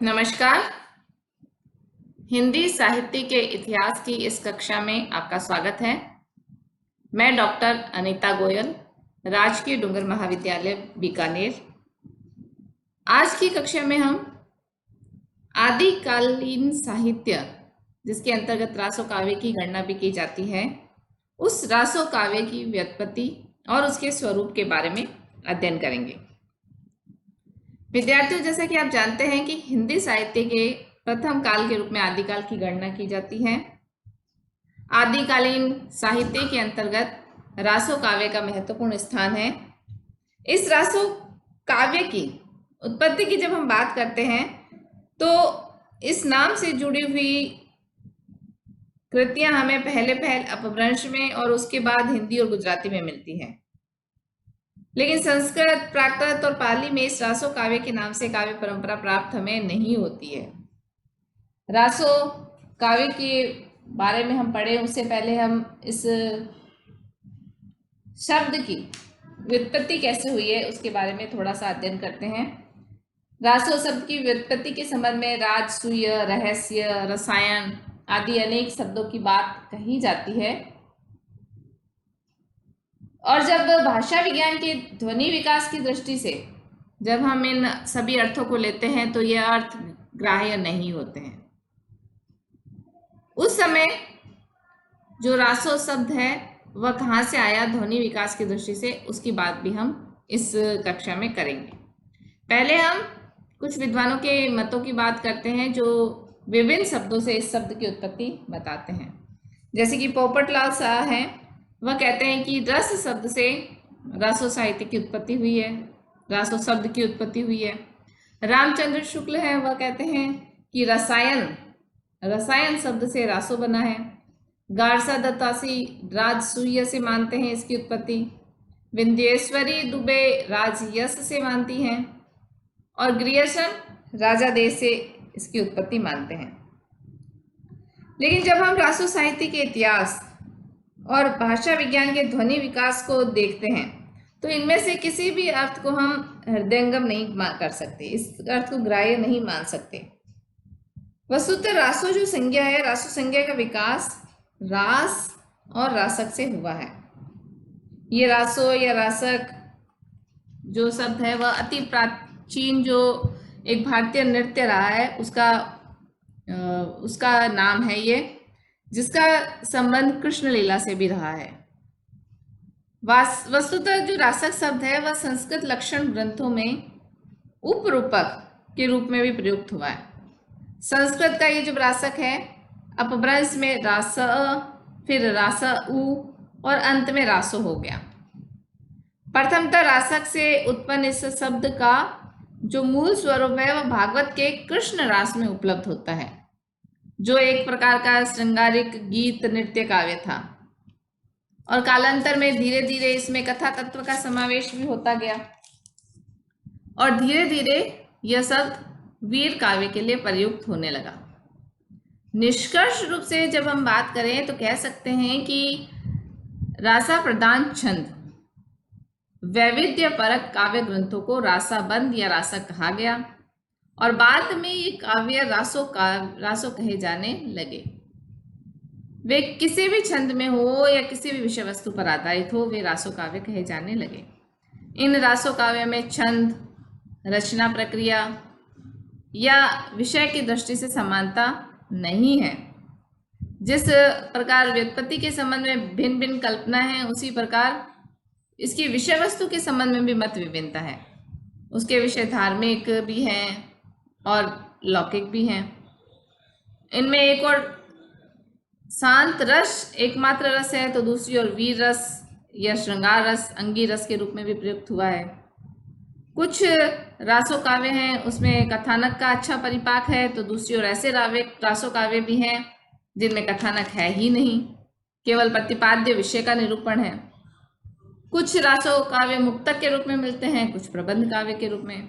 नमस्कार। हिंदी साहित्य के इतिहास की इस कक्षा में आपका स्वागत है। मैं डॉक्टर अनीता गोयल, राजकीय डूंगर महाविद्यालय बीकानेर। आज की कक्षा में हम आदिकालीन साहित्य, जिसके अंतर्गत रासो काव्य की गणना भी की जाती है, उस रासो काव्य की व्युत्पत्ति और उसके स्वरूप के बारे में अध्ययन करेंगे। विद्यार्थियों, जैसा कि आप जानते हैं कि हिंदी साहित्य के प्रथम काल के रूप में आदिकाल की गणना की जाती है। आदिकालीन साहित्य के अंतर्गत रासो काव्य का महत्वपूर्ण स्थान है। इस रासो काव्य की उत्पत्ति की जब हम बात करते हैं तो इस नाम से जुड़ी हुई कृतियां हमें पहले अपभ्रंश में और उसके बाद हिंदी और गुजराती में मिलती हैं। लेकिन संस्कृत, प्राकृत और पाली में इस रासो काव्य के नाम से काव्य परंपरा प्राप्त हमें नहीं होती है। रासो काव्य के बारे में हम पढ़े उससे पहले हम इस शब्द की व्युत्पत्ति कैसे हुई है उसके बारे में थोड़ा सा अध्ययन करते हैं। रासो शब्द की व्युत्पत्ति के संबंध में राजसूय, रहस्य, रसायन आदि अनेक शब्दों की बात कही जाती है। और जब भाषा विज्ञान के ध्वनि विकास की दृष्टि से जब हम इन सभी अर्थों को लेते हैं तो यह अर्थ ग्राह्य नहीं होते हैं। उस समय जो रासो शब्द है वह कहाँ से आया, ध्वनि विकास की दृष्टि से, उसकी बात भी हम इस कक्षा में करेंगे। पहले हम कुछ विद्वानों के मतों की बात करते हैं जो विभिन्न शब्दों से इस शब्द की उत्पत्ति बताते हैं। जैसे कि पोपटलाल शाह हैं, वह कहते हैं कि रस शब्द से रासो साहित्य की उत्पत्ति हुई है, रासो शब्द की उत्पत्ति हुई है। रामचंद्र शुक्ल हैं, वह कहते हैं कि रसायन शब्द से रासो बना है। गारसा दत्तासी राजसूय से मानते हैं इसकी उत्पत्ति। विंध्येश्वरी दुबे राजयश से मानती हैं और ग्रियर्सन राजा देश से इसकी उत्पत्ति मानते हैं। लेकिन जब हम रासो साहित्य के इतिहास और भाषा विज्ञान के ध्वनि विकास को देखते हैं तो इनमें से किसी भी अर्थ को हम हृदयंगम नहीं कर सकते, इस अर्थ को ग्राह्य नहीं मान सकते। वस्तुतः रासो जो संज्ञा है, रासो संज्ञा का विकास रास और रासक से हुआ है। ये रासो या रासक जो शब्द है वह अति प्राचीन जो एक भारतीय नृत्य रहा है उसका नाम है ये, जिसका संबंध कृष्ण लीला से भी रहा है। वस्तुतः जो रासक शब्द है वह संस्कृत लक्षण ग्रंथों में उपरूपक के रूप में भी प्रयुक्त हुआ है। संस्कृत का ये जो रासक है अपभ्रंश में रास, फिर रास उ और अंत में रासो हो गया। प्रथमतः रासक से उत्पन्न इस शब्द का जो मूल स्वरूप है वह भागवत के कृष्ण रास में उपलब्ध होता है, जो एक प्रकार का श्रृंगारिक गीत नृत्य काव्य था। और कालांतर में धीरे धीरे इसमें कथा तत्व का समावेश भी होता गया और धीरे धीरे यह शब्द वीर काव्य के लिए प्रयुक्त होने लगा। निष्कर्ष रूप से जब हम बात करें तो कह सकते हैं कि रासा प्रधान छंद वैविध्य परक काव्य ग्रंथों को रासाबंद या रासक कहा गया और बाद में ये काव्य रासो कहे जाने लगे। वे किसी भी छंद में हो या किसी भी विषय वस्तु पर आधारित हो, वे रासो काव्य कहे जाने लगे। इन रासो काव्य में छंद, रचना प्रक्रिया या विषय की दृष्टि से समानता नहीं है। जिस प्रकार व्युत्पत्ति के संबंध में भिन्न भिन्न कल्पना है, उसी प्रकार इसकी विषय वस्तु के संबंध में भी मत विभिन्नता है। उसके विषय धार्मिक भी हैं और लौकिक भी हैं। इनमें एक और शांत रस एकमात्र रस है तो दूसरी ओर वीर रस या श्रृंगार रस अंगी रस के रूप में भी प्रयुक्त हुआ है। कुछ रासो काव्य हैं उसमें कथानक का अच्छा परिपाक है तो दूसरी ओर ऐसे रासो काव्य भी हैं जिनमें कथानक है ही नहीं, केवल प्रतिपाद्य विषय का निरूपण है। कुछ रासो काव्य मुक्तक के रूप में मिलते हैं, कुछ प्रबंध काव्य के रूप में।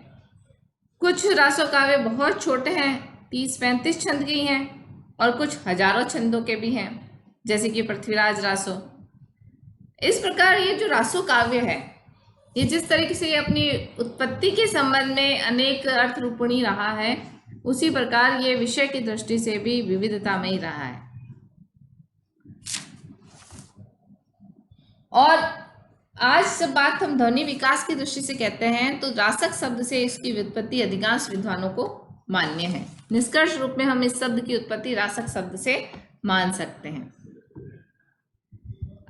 कुछ रासो काव्य बहुत छोटे हैं, 30-35 छंद के ही हैं और कुछ हजारों छंदों के भी हैं, जैसे कि पृथ्वीराज रासो। इस प्रकार ये जो रासो काव्य है ये जिस तरीके से अपनी उत्पत्ति के संबंध में अनेक अर्थ रूपणी रहा है, उसी प्रकार ये विषय की दृष्टि से भी विविधता में ही रहा है। और आज जब बात हम ध्वनि विकास की दृष्टि से कहते हैं तो रासक शब्द से इसकी व्युत्पत्ति अधिकांश विद्वानों को मान्य है। निष्कर्ष रूप में हम इस शब्द की उत्पत्ति रासक शब्द से मान सकते हैं।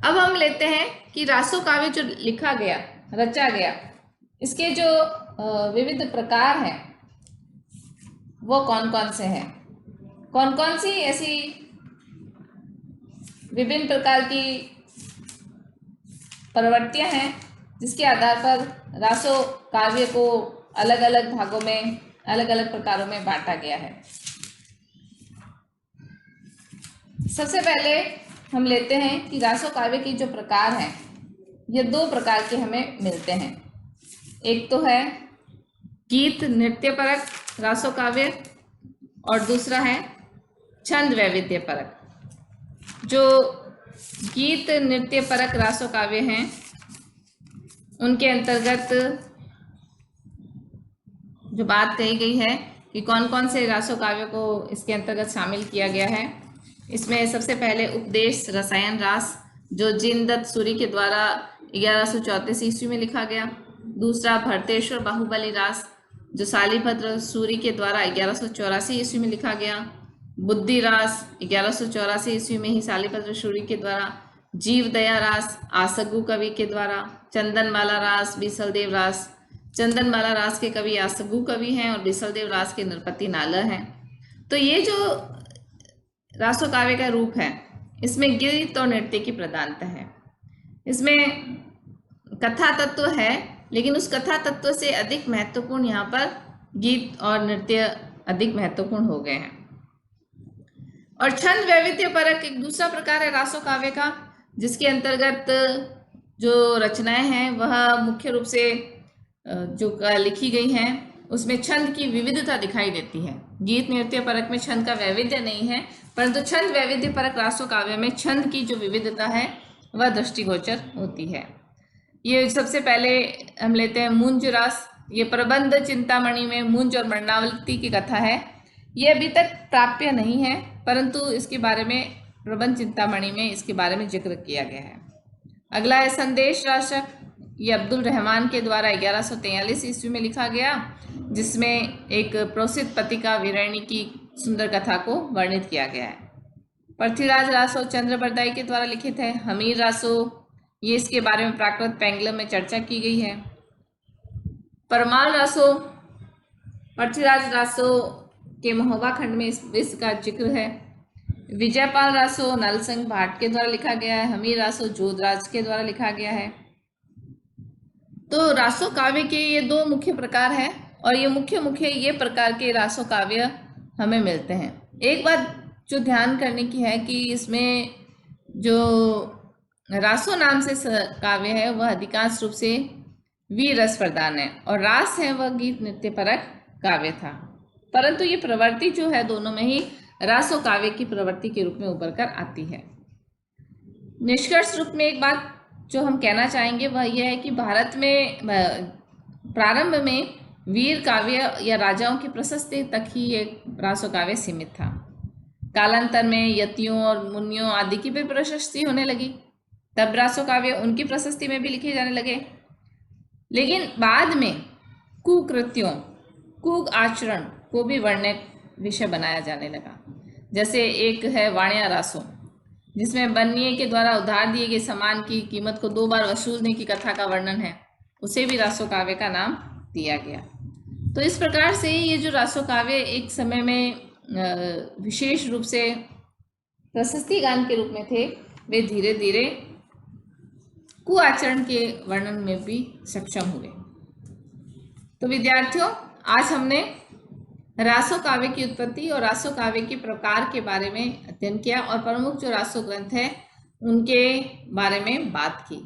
अब हम लेते हैं कि रासो काव्य जो लिखा गया, रचा गया, इसके जो विविध प्रकार हैं वो कौन कौन से हैं, कौन कौन सी ऐसी विभिन्न प्रकार की प्रवृत्तियां हैं जिसके आधार पर रासो काव्य को अलग अलग भागों में, अलग अलग प्रकारों में बांटा गया है। सबसे पहले हम लेते हैं कि रासो काव्य की जो प्रकार हैं ये दो प्रकार के हमें मिलते हैं। एक तो है गीत नृत्य परक रासो काव्य और दूसरा है छंद वैविध्य परक। जो गीत नृत्य परक रासो काव्य हैं उनके अंतर्गत जो बात कही गई है कि कौन कौन से रासो काव्यों को इसके अंतर्गत शामिल किया गया है, इसमें सबसे पहले उपदेश रसायन रास जो जिनदत्त सूरी के द्वारा 1134 ईस्वी में लिखा गया। दूसरा भरतेश्वर बाहुबली रास जो शालिभद्र सूरी के द्वारा 1184 ईस्वी में लिखा गया। बुद्धि रास 1184 ईस्वी में ही शालिभद्र सूरी के द्वारा। जीवदया रास आसगु कवि के द्वारा। चंदनमाला रास बीसलदेव रास, चंदनमाला रास के कवि आसगु कवि हैं और बीसलदेव रास के नरपति नालर हैं। तो ये जो रासो काव्य का रूप है इसमें गीत और नृत्य की प्रधानता है। इसमें कथा तत्व है लेकिन उस कथा तत्व से अधिक महत्वपूर्ण यहाँ पर गीत और नृत्य अधिक महत्वपूर्ण हो गए हैं। और छंद वैविध्य परक एक दूसरा प्रकार है रासो काव्य का, जिसके अंतर्गत जो रचनाएं हैं वह मुख्य रूप से जो लिखी गई हैं उसमें छंद की विविधता दिखाई देती है। गीत नृत्य परक में छंद का वैविध्य नहीं है, परंतु छंद वैविध्य परक रासो काव्य में छंद की जो विविधता है वह दृष्टिगोचर होती है। ये सबसे पहले हम लेते हैं मुंज रास। ये प्रबंध चिंतामणि में मुंज और मरणावती की कथा है। ये अभी तक प्राप्य नहीं है परंतु इसके बारे में प्रबंध चिंतामणि में इसके बारे में जिक्र किया गया है। अगला है संदेश राशक। ये अब्दुल रहमान के द्वारा 1143 ईस्वी में लिखा गया, जिसमें एक प्रोसित पतिका वीरणी की सुंदर कथा को वर्णित किया गया है। पृथ्वीराज रासो चंद्र बरदाई के द्वारा लिखित है। हमीर रासो, ये इसके बारे में प्राकृत पैंगलम में चर्चा की गई है। परमाल रासो पृथ्वीराज रासो के महोबा खंड में इसका जिक्र है। विजयपाल रासो नलसंग भाट के द्वारा लिखा गया है। हमीर रासो जोधराज के द्वारा लिखा गया है। तो रासो काव्य के ये दो मुख्य प्रकार हैं और ये मुख्य ये प्रकार के रासो काव्य हमें मिलते हैं। एक बात जो ध्यान करने की है कि इसमें जो रासो नाम से काव्य है वह अधिकांश रूप से वीर रस प्रधान है और रास है वह गीत नृत्य परक काव्य था, परंतु ये प्रवृत्ति जो है दोनों में ही रासो काव्य की प्रवृत्ति के रूप में उभर कर आती है। निष्कर्ष रूप में एक बात जो हम कहना चाहेंगे वह यह है कि भारत में प्रारंभ में वीर काव्य या राजाओं की प्रशस्ति तक ही ये रासो काव्य सीमित था। कालांतर में यतियों और मुनियों आदि की भी प्रशस्ति होने लगी, तब रासो काव्य उनकी प्रशस्ति में भी लिखे जाने लगे। लेकिन बाद में कुकृत्यों, कुग आचरण को भी वर्णक विषय बनाया जाने लगा। जैसे एक है वाण्या रासो, जिसमें बन्ये के द्वारा उधार दिए गए सामान की कीमत को 2 बार वसूलने की कथा का वर्णन है, उसे भी रासो काव्य का नाम दिया गया। तो इस प्रकार से ये जो रासो काव्य एक समय में विशेष रूप से प्रशस्ति गान के रूप में थे, वे धीरे धीरे कुआचरण के वर्णन में भी सक्षम हुए। तो विद्यार्थियों, आज हमने रासो काव्य की उत्पत्ति और रासो काव्य के प्रकार के बारे में अध्ययन किया और प्रमुख जो रासो ग्रंथ है उनके बारे में बात की।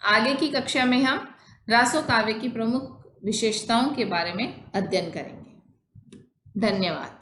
आगे की कक्षा में हम रासो काव्य की प्रमुख विशेषताओं के बारे में अध्ययन करेंगे। धन्यवाद।